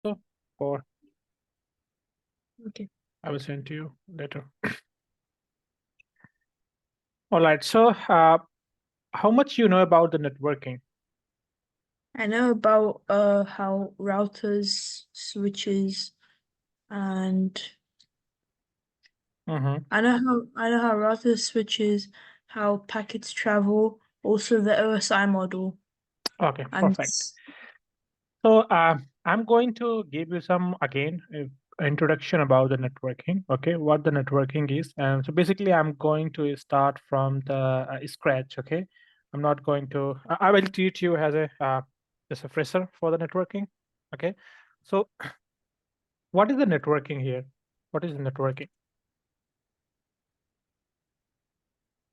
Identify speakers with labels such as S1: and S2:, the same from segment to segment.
S1: So, or
S2: Okay.
S1: I will send to you later. All right. So, how much you know about the networking?
S2: I know about how routers, switches, and
S1: Mm-hmm.
S2: I know how routers, switches, how packets travel, also the OSI model,
S1: Okay,
S2: and
S1: perfect. So, I'm going to give you some again introduction about the networking. Okay, what the networking is, and so basically, I'm going to start from the scratch. Okay, I'm not going to. I will treat you as a just a fresher for the networking. Okay, so what is the networking here? What is the networking?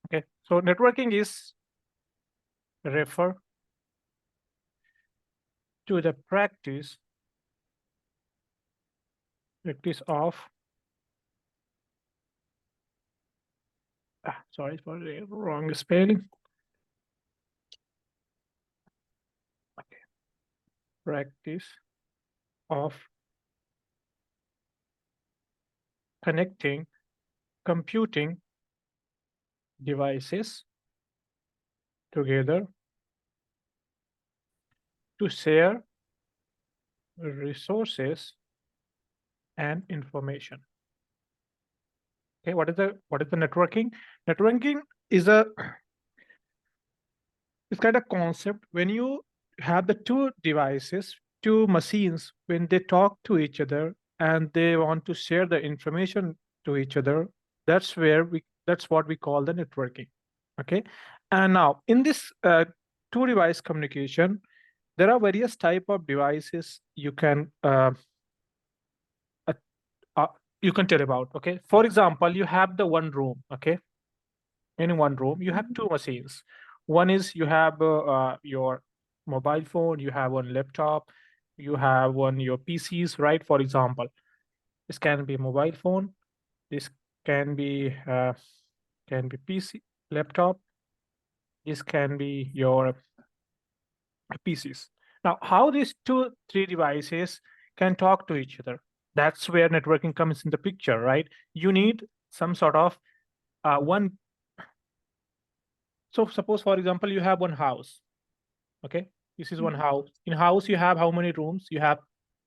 S1: Okay, so networking is refer to the practice of sorry for the wrong spelling. Okay, practice of connecting computing devices together to share resources and information. Okay, what is the networking? Networking is a it's kind of concept when you have the two devices, two machines, when they talk to each other and they want to share the information to each other, that's what we call the networking. Okay, and now in this two device communication, there are various type of devices uh, uh, you can tell about. Okay, for example, you have the one room. Okay, in one room you have
S2: Mhm.
S1: two machines. One is you have your mobile phone, you have one laptop, you have one your PCs, right? For example, this can be mobile phone, this can be PC, laptop, this can be your PCs. Now, how these two, three devices can talk to each other? That's where networking comes in the picture, right? You need some sort of one. So, suppose, for example, you have one house. Okay, this is one
S2: Mhm.
S1: house. In house, you have how many rooms? You have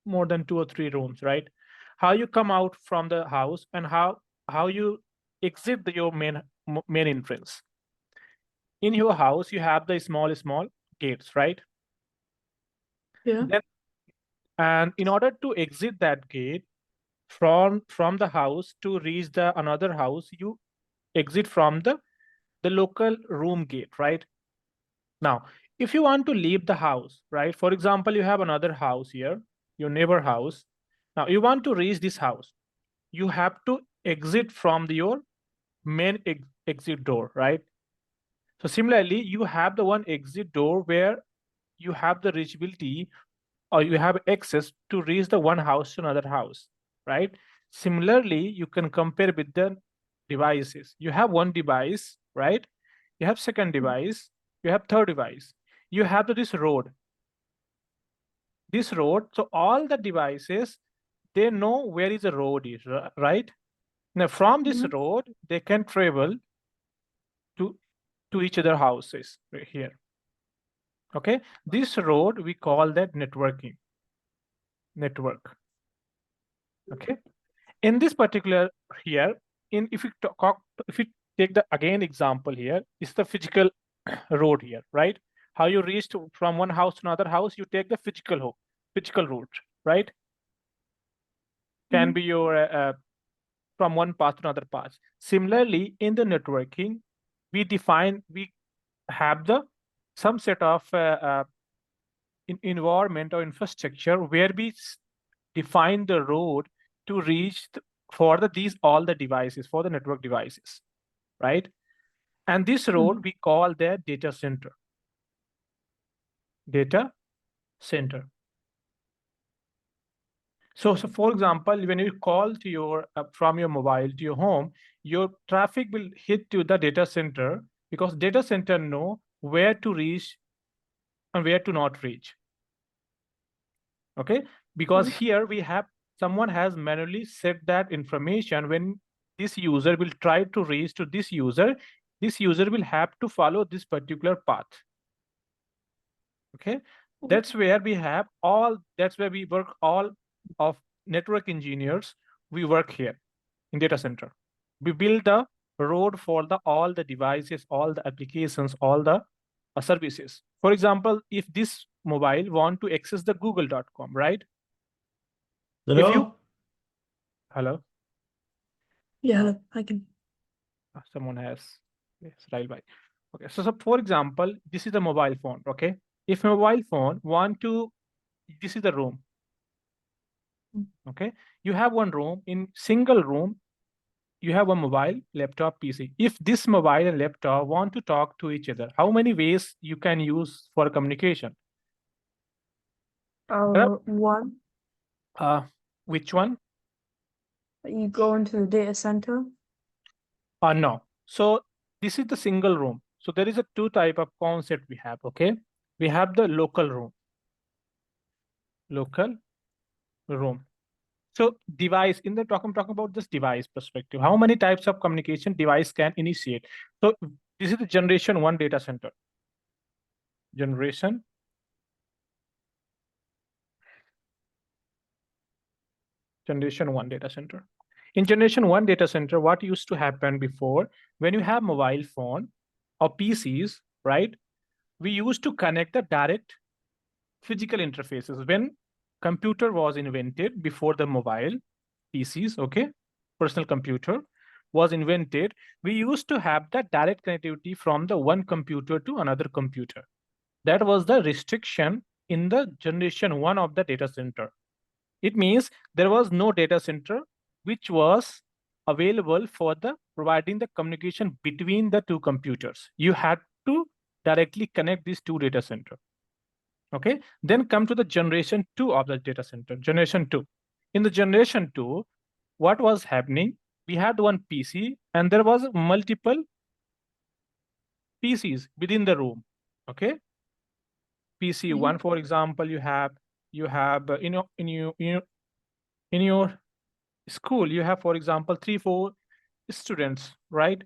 S1: more than two or three rooms, right? How you come out from the house and how you exit your main entrance. In your house, you have the small gates, right?
S2: Yeah.
S1: Then and in order to exit that gate from the house to reach the another house, you exit from the local room gate, right? Now, if you want to leave the house, right? For example, you have another house here, your neighbor house. Now you want to reach this house. You have to exit from your main exit door, right? So similarly, you have the one exit door where you have the reachability or you have access to reach the one house to another house, right? Similarly, you can compare with the devices. You have one device, right? You have second device, you have third device. You have this road. This road, so all the devices, they know where is the road is, right? Now from this
S2: Mhm.
S1: road, they can travel to each other houses right here. Okay, this road we call that network. Okay, in this particular here, in if you talk, if you take the again example here, it's the physical road here, right? How you reach from one house to another house, you take the physical route, right? Can
S2: Mhm.
S1: be your from one path to another path. Similarly, in the networking, we have the some set of environment or infrastructure where we define the road to reach for these all the devices for the network devices, right? And this road
S2: Mhm.
S1: we call the data center. Data center. So for example, when you call to your from your mobile to your home, your traffic will hit to the data center because data center know where to reach and where to not reach. Okay, because here we have someone has manually set that information. When this user will try to reach to this user will have to follow this particular path. Okay, that's where we have all, that's where we work, all of network engineers, we work here in data center. We build the road for the all the devices, all the applications, all the services. For example, if this mobile want to access the google.com, right? If you,
S3: Hello?
S1: hello,
S2: Yeah, I can.
S1: someone has, yes, right, by. Okay, so for example, this is a mobile phone. Okay, if mobile phone want to, this is the room. Okay, you have one room, in single room you have a mobile, laptop, PC. If this mobile and laptop want to talk to each other, how many ways you can use for communication?
S2: One,
S1: Uh, which one?
S2: you go into the data center.
S1: No. So this is the single room. So there is a two type of concept we have. Okay, we have the local room. Local room. So device, in the I'm talking about this device perspective. How many types of communication device can initiate? So this is the generation one data center. Generation one data center. In generation one data center, what used to happen before, when you have mobile phone or PCs, right? We used to connect the direct physical interfaces. When computer was invented before the mobile PCs, okay, personal computer was invented, we used to have that direct connectivity from the one computer to another computer. That was the restriction in the generation one of the data center. It means there was no data center which was available for the providing the communication between the two computers. You had to directly connect these two data center. Okay, then come to the generation two of the data center. Generation two. In the generation two, what was happening? We had one PC and there was multiple PCs within the room. Okay, PC one, for example, you have in your school you have, for example, 3 4 students, right?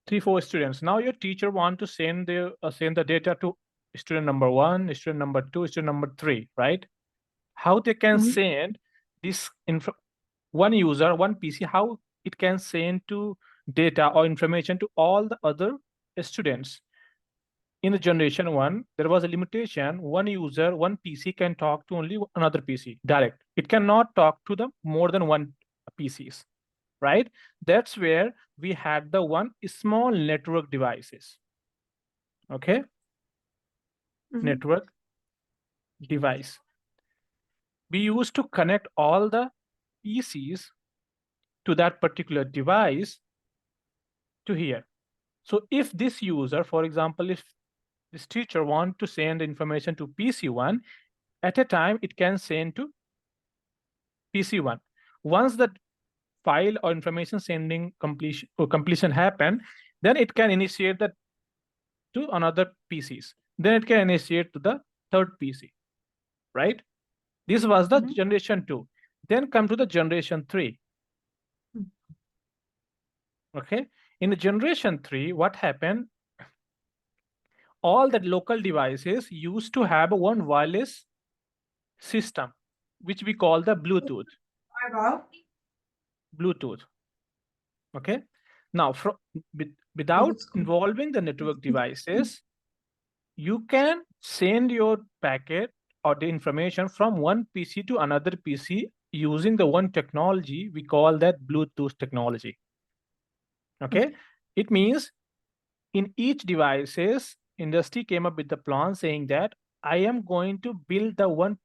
S1: 3 4 students. Now your teacher want to send the data to student number one, student number two, student number three, right? How they can send this info, one user, one PC, how it can send to data or information to all the other students. In the generation one, there was a limitation. One user, one PC can talk to only another PC direct. It cannot talk to the more than one PCs, right? That's where we had the one small network devices. Okay, network device. We used to connect all the PCs to that particular device to here. So if this user, for example, if this teacher want to send information to PC1, at a time it can send to PC1. Once that file or information sending completion happen, then it can initiate that to another PCs. Then it can initiate to the third PC, right? This was the generation two. Then come to the generation three. Okay, in the generation three, what happened? All the local devices used to have one wireless system, which we call the Bluetooth. Bluetooth. Okay. Now, without involving the network devices, you can send your packet or the information from one PC to another PC using the one technology we call that Bluetooth technology. Okay. It means in each devices, industry came up with the plan saying that I am going to build the one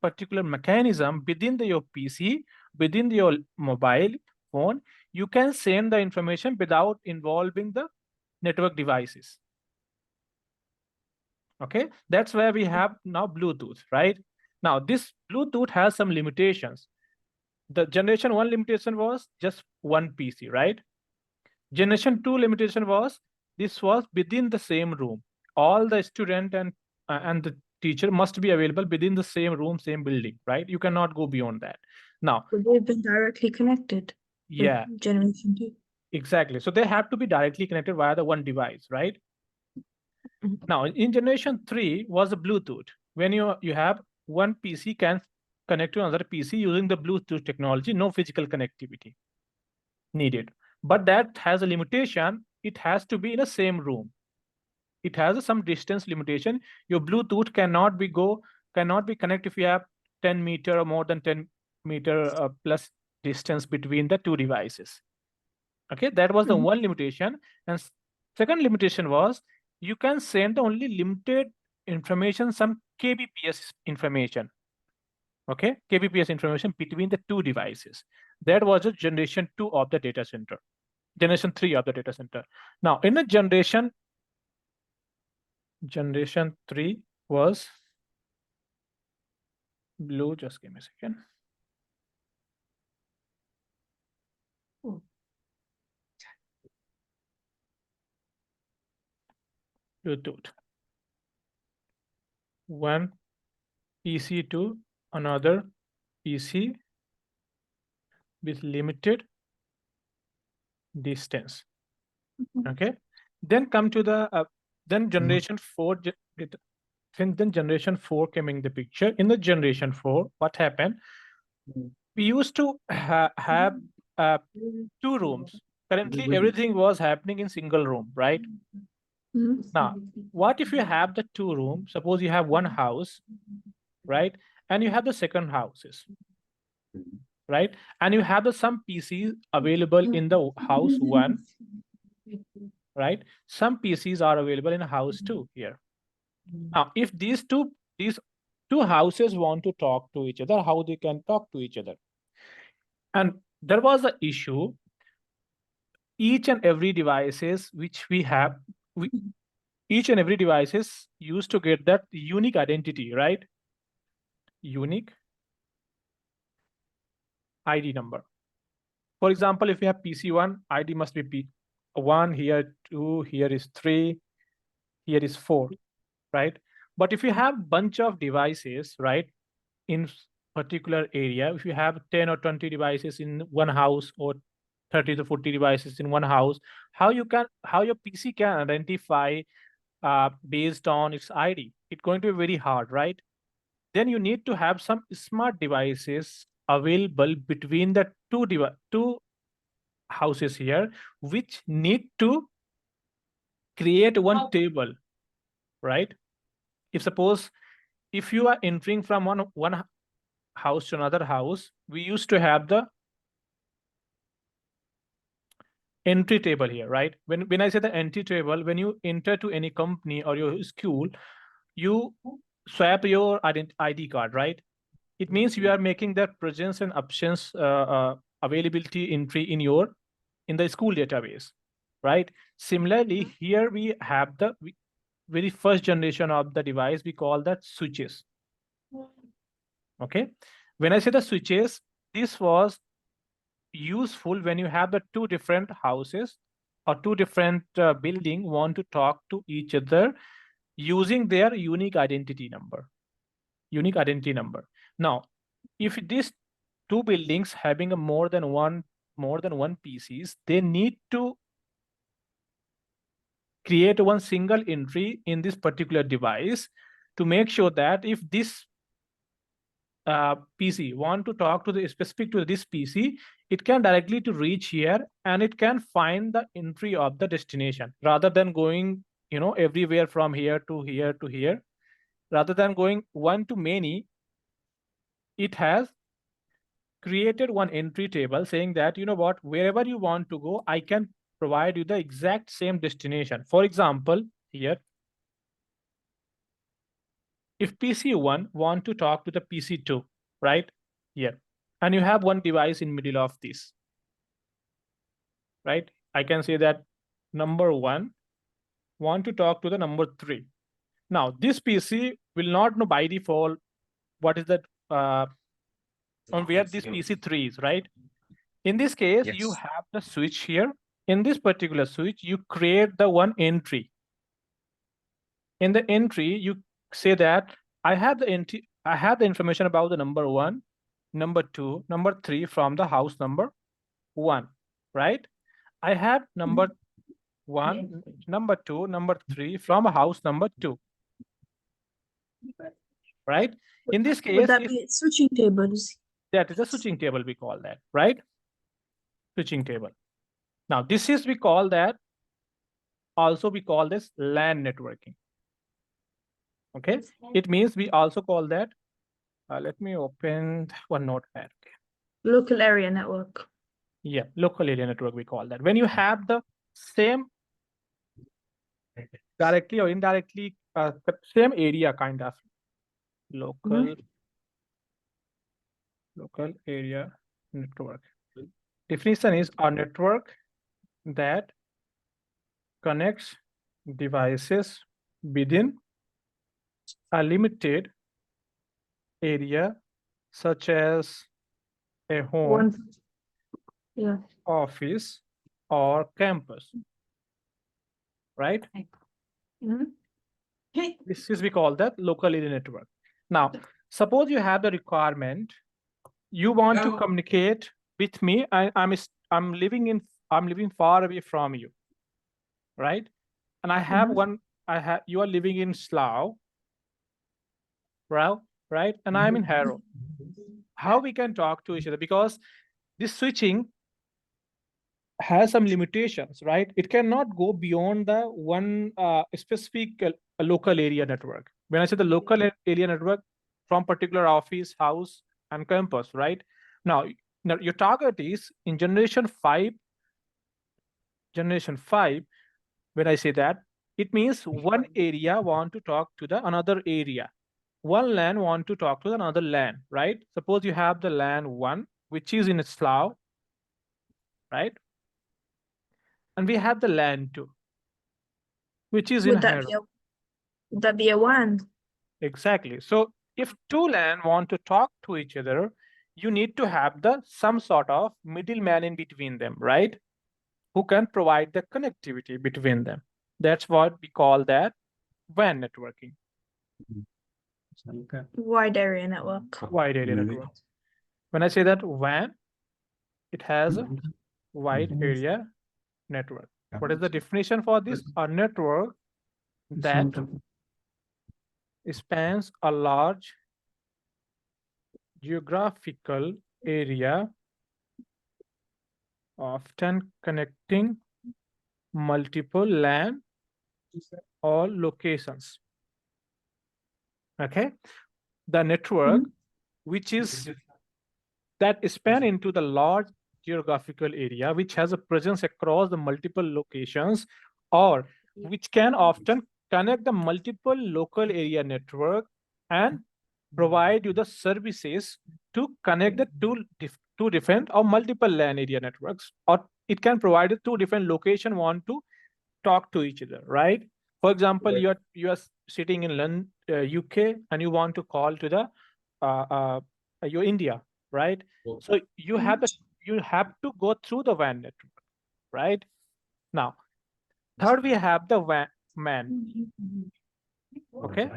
S1: particular mechanism within your PC, within your mobile phone. You can send the information without involving the network devices. Okay, that's where we have now Bluetooth, right? Now this Bluetooth has some limitations. The generation one limitation was just one PC, right? Generation two limitation was this was within the same room. All the student and the teacher must be available within the same room, same building, right? You cannot go beyond that. Now,
S2: But they've been directly connected.
S1: yeah,
S2: Generation 2.
S1: exactly. So they have to be directly connected via the one device, right? Now, in generation 3 was the Bluetooth. When you have one PC can connect to another PC using the Bluetooth technology, no physical connectivity needed. But that has a limitation. It has to be in the same room. It has some distance limitation. Your Bluetooth cannot be connected if you have 10 meter or more than 10 meter plus distance between the two devices. Okay, that was the one limitation. And second limitation was you can send only limited information, some kbps information. Okay, kbps information between the two devices. That was a generation 2 of the data center, generation 3 of the data center. Now in the generation 3 was blue. Just give me a second. Bluetooth. One PC to another PC with limited distance. Okay. Then come to the then generation 4. Then generation 4 came in the picture. In the generation 4, what happened? We used to have two rooms. Currently, everything was happening in single room, right? Now, what if you have the two rooms? Suppose you have one house, right? And you have the second houses, right? And you have the some PCs available in the house 1, right? Some PCs are available in house 2 here. Now, if these two houses want to talk to each other, how they can talk to each other? And there was an issue. Each and every devices which we have, each and every devices used to get that unique identity, right? Unique ID number. For example, if you have PC1, ID must be P1, here 2, here is 3, here is 4, right? But if you have bunch of devices, right, in particular area, if you have 10 or 20 devices in one house or 30 to 40 devices in one house, how your PC can identify based on its ID? It's going to be very hard, right? Then you need to have some smart devices available between the two houses here, which need to create one table, right? If you are entering from one house to another house, we used to have the entry table here, right? When I say the entry table, when you enter to any company or your school, you swap your ID card, right? It means you are making that presence and options availability entry in the school database, right? Similarly, here we have the very first generation of the device. We call that switches. Okay, when I say the switches, this was useful when you have the two different houses or two different building want to talk to each other using their unique identity number. Now, if these two buildings having a more than one PCs, they need to create one single entry in this particular device to make sure that if this PC want to talk to the specific to this PC, it can directly to reach here and it can find the entry of the destination rather than going, everywhere from here to here to here. Rather than going one to many, it has created one entry table saying that, what, wherever you want to go, I can provide you the exact same destination. For example, here, if PC1 want to talk to the PC2, right? Here, and you have one device in middle of this, right? I can say that number 1 want to talk to the number 3. Now, this PC will not know by default what is that on where this PC3 is, right? In this case, you have the switch here. In this particular switch, you create the one entry. In the entry, you say that I have the information about the number 1, number 2, number 3 from the house number 1, right? I have number 1, number 2, number 3 from house number 2, right? In this
S2: Would
S1: case,
S2: that
S1: if
S2: be switching tables?
S1: that is a switching table, we call that, right? Switching table. Now, this is we call that, also we call this LAN networking. Okay, it means we also call that, let me open one notepad.
S2: Local area network.
S1: Yeah, local area network, we call that. When you have the same, directly or indirectly, same area kind of local, local area network. Definition is a network that connects devices within a limited area, such as a home,
S2: One. Yeah.
S1: office, or campus, right? This is we call that local area network. Now, suppose you have the requirement, you want to communicate with me. I'm living far away from you, right? And I have you are living in Slough, right? And I'm in Harrow. How we can talk to each other? Because this switching has some limitations, right? It cannot go beyond the one specific local area network. When I say the local area network, from particular office, house, and campus, right? Now, your target is in generation 5. When I say that, it means one area want to talk to the another area. One LAN want to talk to another LAN, right? Suppose you have the LAN 1, which is in Slough, right? And we have the LAN 2, which is in
S2: Would that
S1: Harrow.
S2: be a would that be a WAN?
S1: Exactly. So if two LAN want to talk to each other, you need to have some sort of middleman in between them, right? Who can provide the connectivity between them. That's what we call that WAN networking.
S2: Wide area network.
S1: Wide area network. When I say that WAN, it has a wide area network. What is the definition for this? A network that spans a large geographical area, often connecting multiple LAN or locations. Okay, the network which is that span into the large geographical area, which has a presence across the multiple locations, or which can often connect the multiple local area network and provide you the services to connect the two different or multiple LAN area networks, or it can provide the two different location want to talk to each other, right? For example, you are sitting in London, UK, and you want to call to the your India, right? So you have to go through the WAN network, right? Now, third, we have the WAN man. Okay,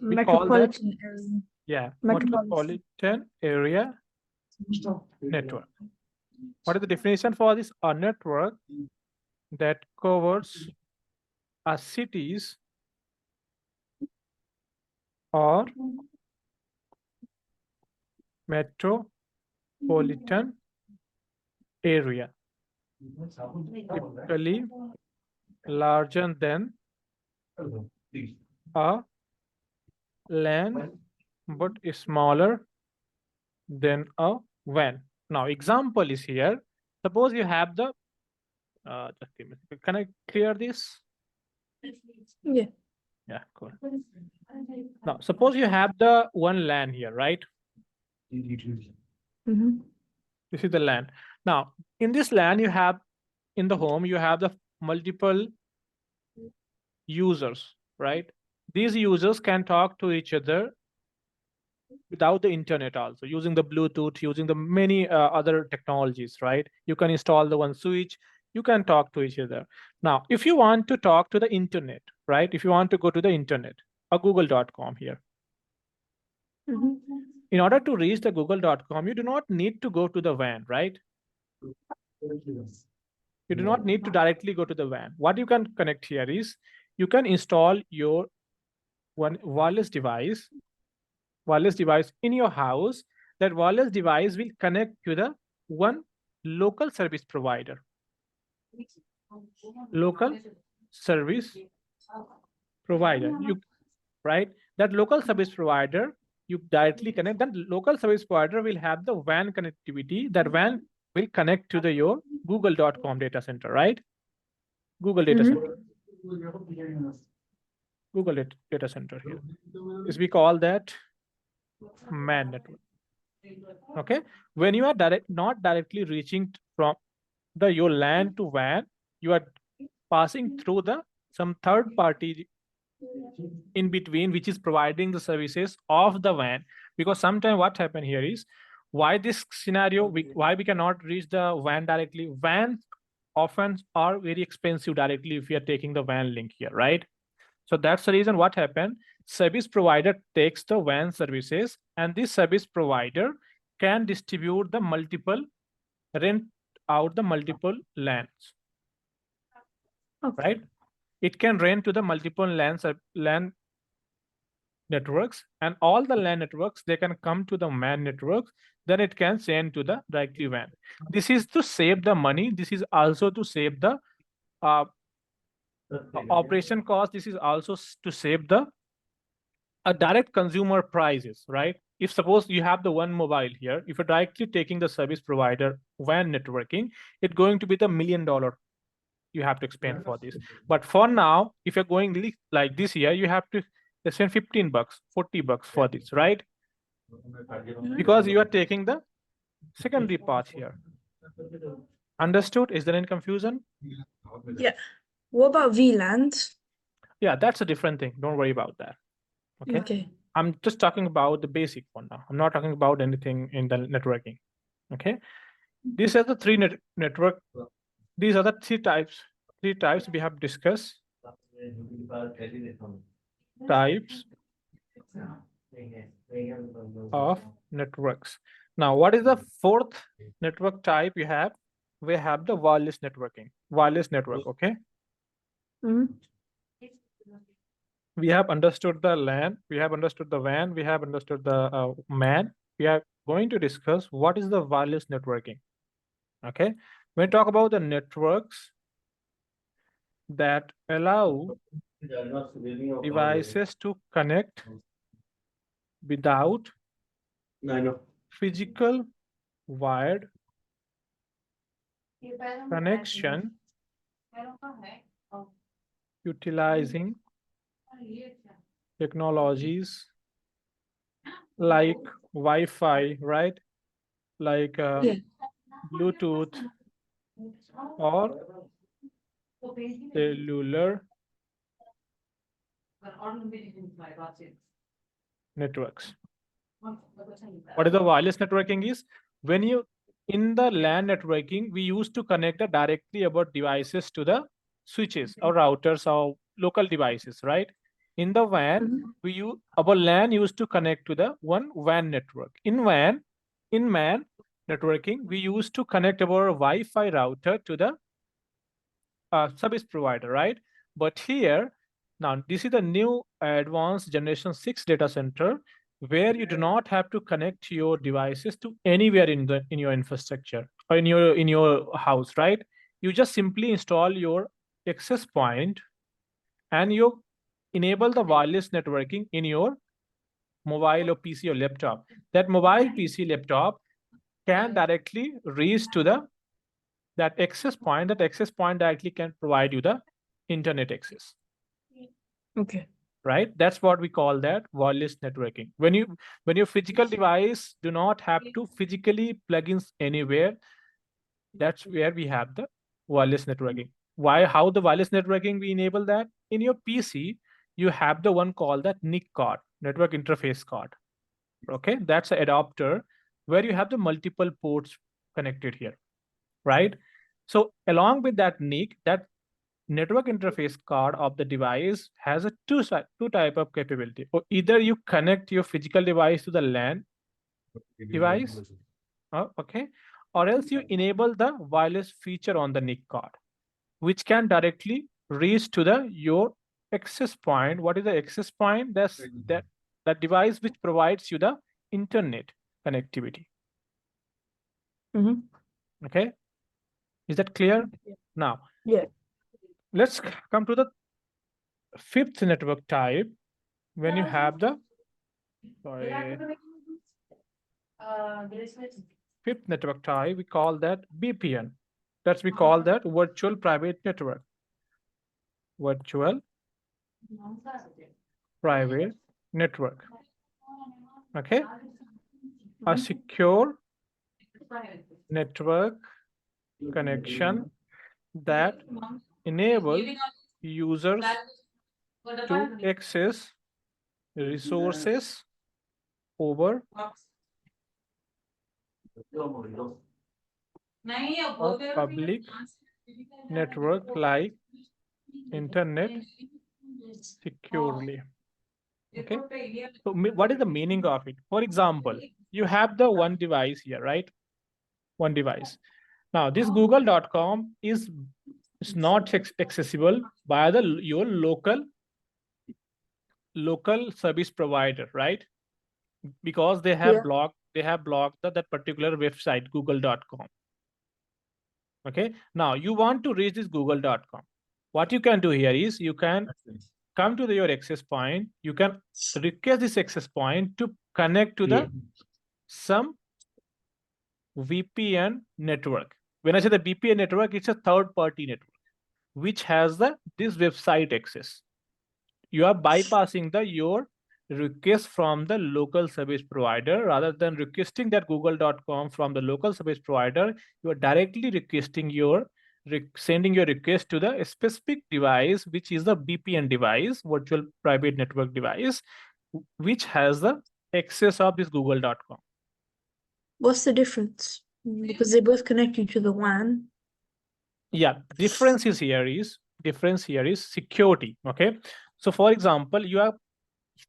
S1: we call that
S2: Metropolitan area.
S1: metropolitan area network. What is the definition for this? A network that covers a city's or metropolitan area, typically larger than a LAN but smaller than a WAN. Now, example is here. Suppose you have the, just give me a second. Can I clear this?
S2: Yeah.
S1: Yeah, cool. Now, suppose you have the one LAN here, right? This is the LAN. Now, in this LAN, you have, in the home, you have the multiple users, right? These users can talk to each other without the internet, also using the Bluetooth, using the many other technologies, right? You can install the one switch, you can talk to each other. Now, if you want to talk to the internet, right? If you want to go to the internet, a google.com here, In order to reach the google.com, you do not need to go to the WAN, right? You do not need to directly go to the WAN. What you can connect here is you can install your one wireless device in your house. That wireless device will connect to the one local service provider. Local service provider. You right? That local service provider, you directly connect. That local service provider will have the WAN connectivity. That WAN will connect to the your google.com data center, right? Google data center. Google data center here. Is we call that MAN network. Okay. When you are not directly reaching from the your LAN to WAN, you are passing through the some third party in between, which is providing the services of the WAN. Because sometimes what happen here is why this scenario, why we cannot reach the WAN directly. WAN often are very expensive directly if we are taking the WAN link here, right? So that's the reason what happened. Service provider takes the WAN services, and this service provider can distribute the multiple, rent out the multiple LANs, right? It can rent to the multiple LAN networks, and all the LAN networks, they can come to the MAN networks, then it can send to the directly WAN. This is to save the money. This is also to save the operation cost. This is also to save the direct consumer prices, right? If suppose you have the one mobile here, if you're directly taking the service provider WAN networking, it's going to be the $1 million you have to spend for this. But for now, if you're going like this year, you have to spend $15, $40 for this, right? Because you are taking the secondary path here. Understood? Is there any confusion?
S2: Yeah. What about VLANs?
S1: Yeah, that's a different thing. Don't worry about that. Okay. I'm just talking about the basic one now. I'm not talking about anything in the networking. Okay. These are the three network. These are the three types. Three types we have discussed. Types of networks. Now, what is the fourth network type we have? We have the wireless networking. Wireless network, okay? We have understood the LAN, we have understood the WAN, we have understood the MAN. We are going to discuss what is the wireless networking, okay? When we talk about the networks that allow devices to connect without physical wired connection, utilizing technologies like Wi-Fi, right? Like Bluetooth or cellular networks. What is the wireless networking is? When you in the LAN networking, we used to connect directly about devices to the switches or routers or local devices, right? In the WAN, our LAN used to connect to the one WAN network. In MAN networking, we used to connect our Wi-Fi router to the service provider, right? But here, now this is the new advanced generation 6 data center where you do not have to connect your devices to anywhere in your infrastructure or in your house, right? You just simply install your access point and you enable the wireless networking in your mobile or PC or laptop. That mobile PC laptop can directly reach to the that access point. That access point directly can provide you the internet access.
S2: Okay.
S1: Right? That's what we call that wireless networking. When your physical device do not have to physically plug in anywhere, that's where we have the wireless networking. Why? How the wireless networking we enable that? In your PC, you have the one called that NIC card, network interface card. Okay, that's an adapter where you have the multiple ports connected here, right? So along with that NIC, that network interface card of the device has a two type of capability. Or either you connect your physical device to the LAN device, okay, or else you enable the wireless feature on the NIC card, which can directly reach to the your access point. What is the access point? That's that device which provides you the internet connectivity. Okay, is that clear? Now,
S2: Yeah.
S1: let's come to the fifth network type. When you have the fifth network type, we call that VPN. We call that virtual private network. Virtual private network. Okay, a secure network connection that enable users to access resources over a public network like internet securely. Okay, so what is the meaning of it? For example, you have the one device here, right? One device. Now this google.com is not accessible by the your local service provider, right? Because they have
S2: Yeah.
S1: blocked that particular website google.com. Okay, now you want to reach this google.com. What you can do here is you can come to your access point. You can request this access point to connect to the some VPN network. When I say the VPN network, it's a third party network which has this website access. You are bypassing your request from the local service provider. Rather than requesting that google.com from the local service provider, you are directly requesting sending your request to the specific device, which is the VPN device, virtual private network device, which has the access of this google.com.
S2: What's the difference? Because they both connect you to the WAN.
S1: Yeah, difference here is security. Okay, so for example, you have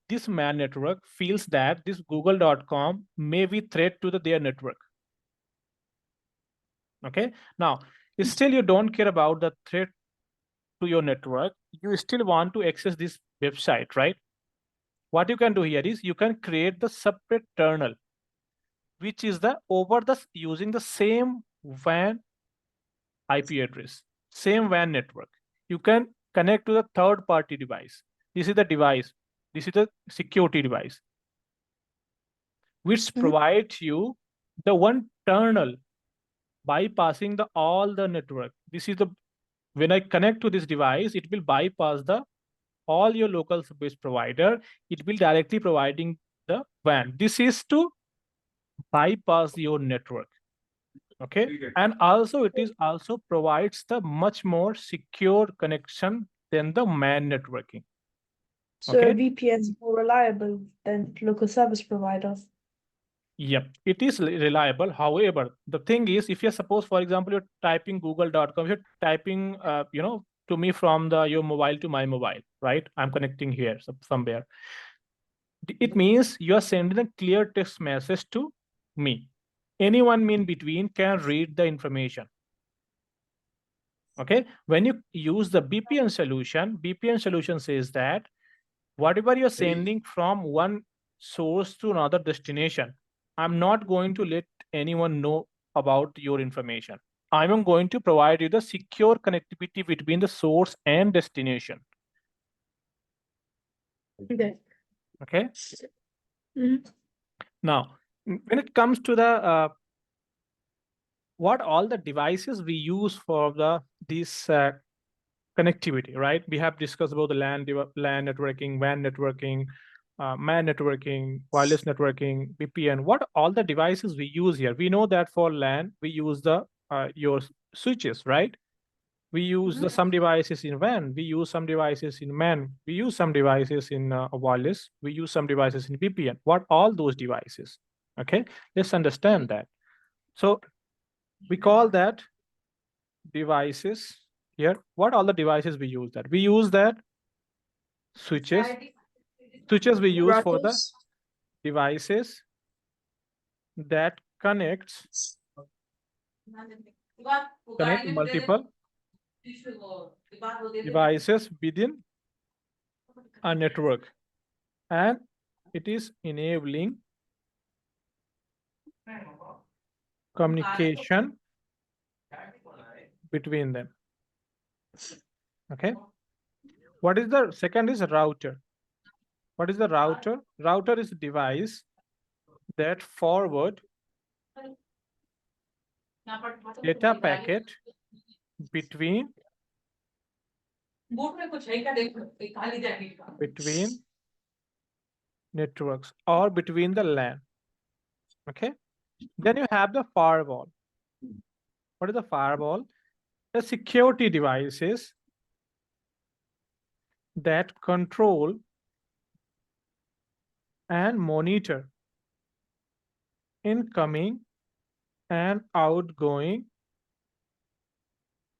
S1: this man network feels that this google.com may be threat to their network. Okay, now still you don't care about the threat to your network. You still want to access this website, right? What you can do here is you can create the separate terminal, which is the over the using the same WAN IP address, same WAN network. You can connect to the third party device. This is the device. This is the security device, which provides you the one terminal bypassing all the network. This is the when I connect to this device, it will bypass all your local service provider. It will directly providing the WAN. This is to bypass your network. Okay, and also it is also provides the much more secure connection than the man networking.
S2: So
S1: Okay,
S2: VPN is more reliable than local service provider.
S1: yep, it is reliable. However, the thing is, if you're suppose, for example, you're typing google.com, you're typing, to me from your mobile to my mobile, right? I'm connecting here somewhere. It means you are sending a clear text message to me. Anyone in between can read the information. Okay, when you use the VPN solution says that whatever you're sending from one source to another destination, I'm not going to let anyone know about your information. I'm going to provide you the secure connectivity between the source and destination.
S2: Okay.
S1: Okay. Now, when it comes to the what all the devices we use for this connectivity, right? We have discussed about the LAN networking, WAN networking, MAN networking, wireless networking, VPN. What all the devices we use here? We know that for LAN, we use your switches, right? We use some devices in WAN. We use some devices in MAN. We use some devices in wireless. We use some devices in VPN. What all those devices? Okay, let's understand that. So we call that devices here, what all the devices we use that? We use that switches. Switches we use for the
S2: Routers.
S1: devices that connect multiple devices within a network, and it is enabling communication between them. Okay. What is the second is a router. What is the router? Router is a device that forward data packet between networks or between the LAN. Okay. Then you have the firewall. What is the firewall? The security devices that control and monitor incoming and outgoing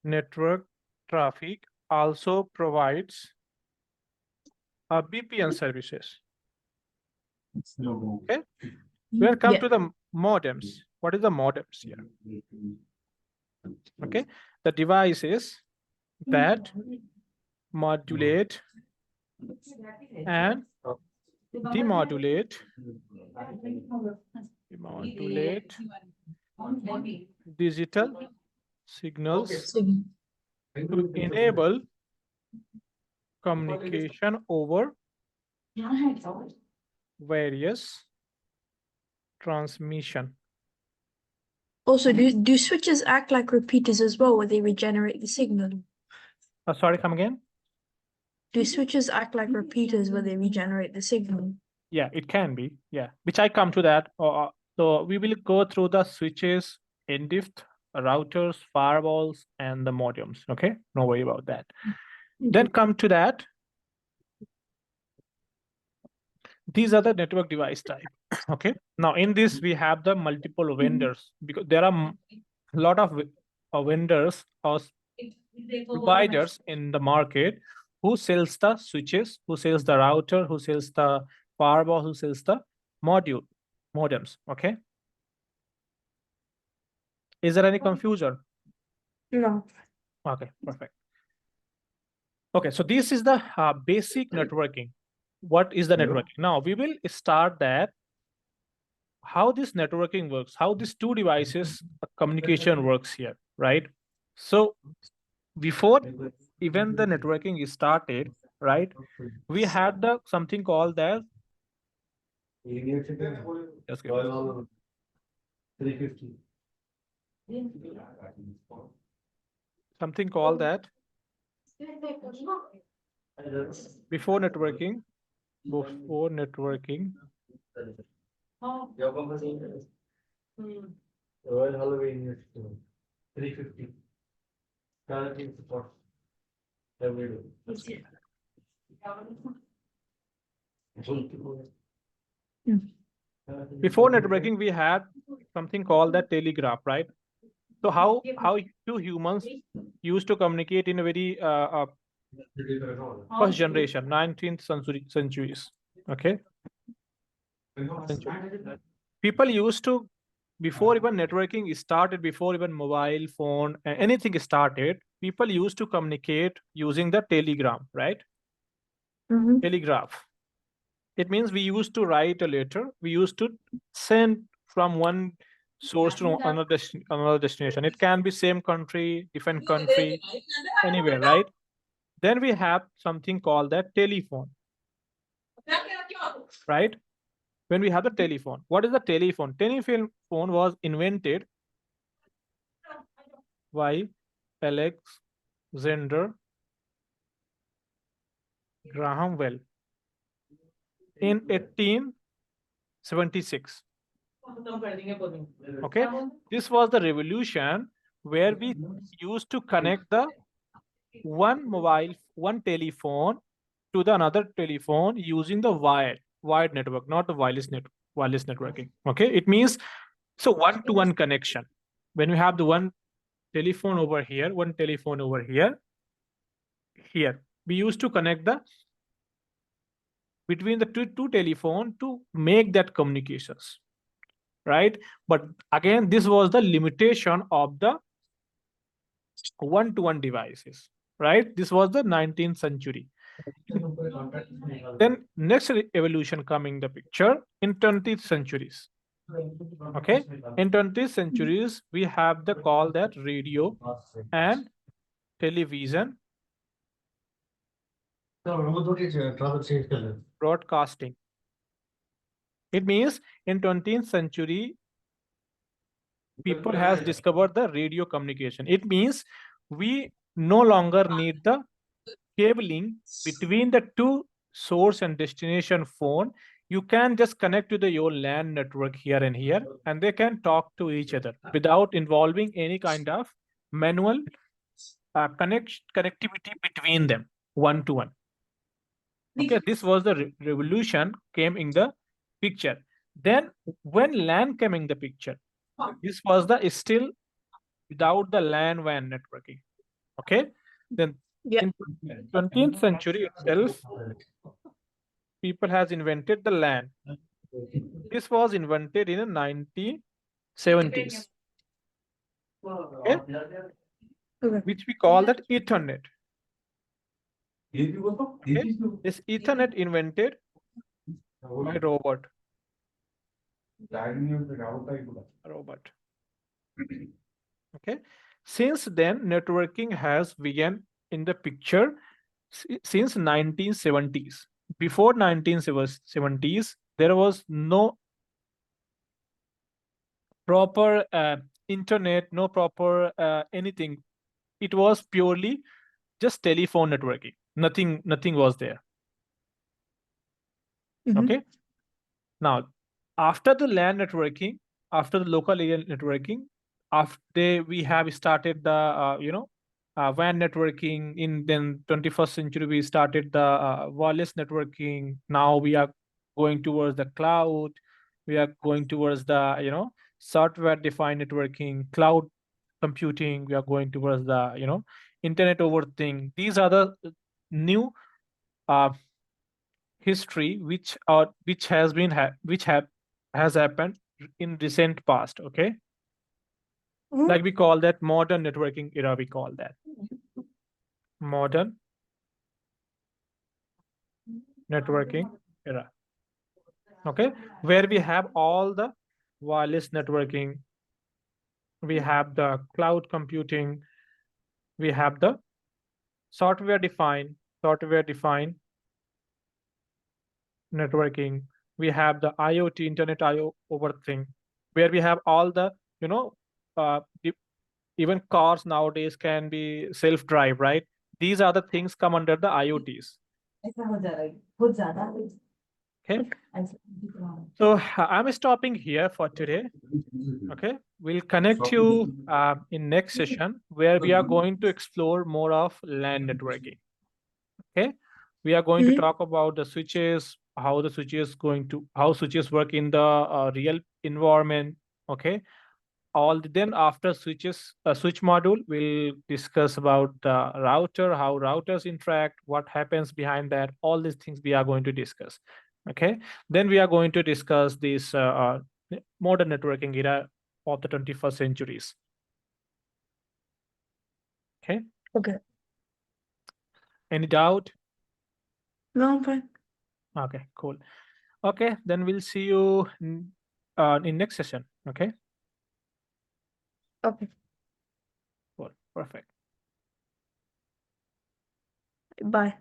S1: network traffic, also provides a VPN services. Okay. We'll come to the modems. What is the modems here? Okay. The devices that modulate and demodulate digital signals to enable communication over various transmission.
S2: Also, do switches act like repeaters as well, where they regenerate the signal?
S1: Sorry, come again?
S2: Do switches act like repeaters where they regenerate the signal?
S1: Yeah, it can be. Yeah, which I come to that. So we will go through the switches, NDIFT, routers, firewalls, and the modems. Okay, no worry about that. Then come to that. These are the network device type. Okay. Now in this we have the multiple vendors, because there are a lot of vendors or providers in the market who sells the switches, who sells the router, who sells the firewall, who sells the modems. Okay. Is there any confusion?
S2: No.
S1: Okay, perfect. Okay, so this is the basic networking. What is the networking? Now we will start that how this networking works, how these two devices communication works here, right? So before even the networking is started, right, we had the something called as just give me a second. Something called that before networking before networking we had something called that telegraph, right? So how two humans used to communicate in a very first generation 19th centuries. Okay. People used to, before even networking started, before even mobile phone anything started, people used to communicate using the telegram, right? Telegraph. It means we used to write a letter, we used to send from one source to another destination. It can be same country, different country, anywhere, right? Then we have something called that telephone, right? When we have the telephone, what is the telephone? Telephone was invented by Alexander Graham Bell in 1876. Okay, this was the revolution where we used to connect the one telephone to the another telephone using the wired network, not the wireless networking. Okay, it means so one-to-one connection. When you have the one telephone over here, one telephone over here, here. We used to connect the between the two telephone to make that communications, right? But again, this was the limitation of the one-to-one devices, right? This was the 19th century. Then next evolution coming the picture in 20th centuries. Okay, in 20th centuries we have the call that radio and television broadcasting. It means in 20th century people has discovered the radio communication. It means we no longer need the cabling between the two source and destination phone. You can just connect to the your LAN network here and here, and they can talk to each other without involving any kind of manual connectivity between them one to one. Okay, this was the revolution came in the picture. Then when LAN came in the picture, this was the still without the LAN WAN networking. Okay, then
S2: Yeah.
S1: in 20th century itself, people has invented the LAN. This was invented in the 1970s. Okay,
S2: Okay.
S1: which we call that Ethernet. Okay, this Ethernet invented by robot. Robot. Okay, since then networking has begun in the picture since 1970s. Before 1970s, there was no proper internet, no proper anything. It was purely just telephone networking. Nothing was there.
S2: Mhm.
S1: Okay. Now, after the LAN networking, after the local area networking, after we have started the WAN networking. In then 21st century, we started the wireless networking. Now we are going towards the cloud. We are going towards the software defined networking, cloud computing. We are going towards the internet over thing. These are the new uh, history which has been which have has happened in recent past. Okay,
S2: Mhm.
S1: like we call that modern networking era. We call that modern networking era. Okay, where we have all the wireless networking, we have the cloud computing, we have the software defined networking, we have the IoT, internet IO over thing, where we have all the you know even cars nowadays can be self drive, right? These are the things come under the IoTs. Okay, so I'm stopping here for today. Okay, we'll connect you in next session where we are going to explore more of LAN networking. Okay, we are going to
S2: Mhm.
S1: talk about the switches, how switches work in the real environment. Okay, then after switch module, we'll discuss about the router, how routers interact, what happens behind that. All these things we are going to discuss. Okay, then we are going to discuss this modern networking era of the 21st centuries. Okay,
S2: Okay.
S1: any doubt?
S2: No, I'm fine.
S1: Okay, cool. Okay, then we'll see you in next session. Okay,
S2: Okay.
S1: cool, perfect.
S2: Bye.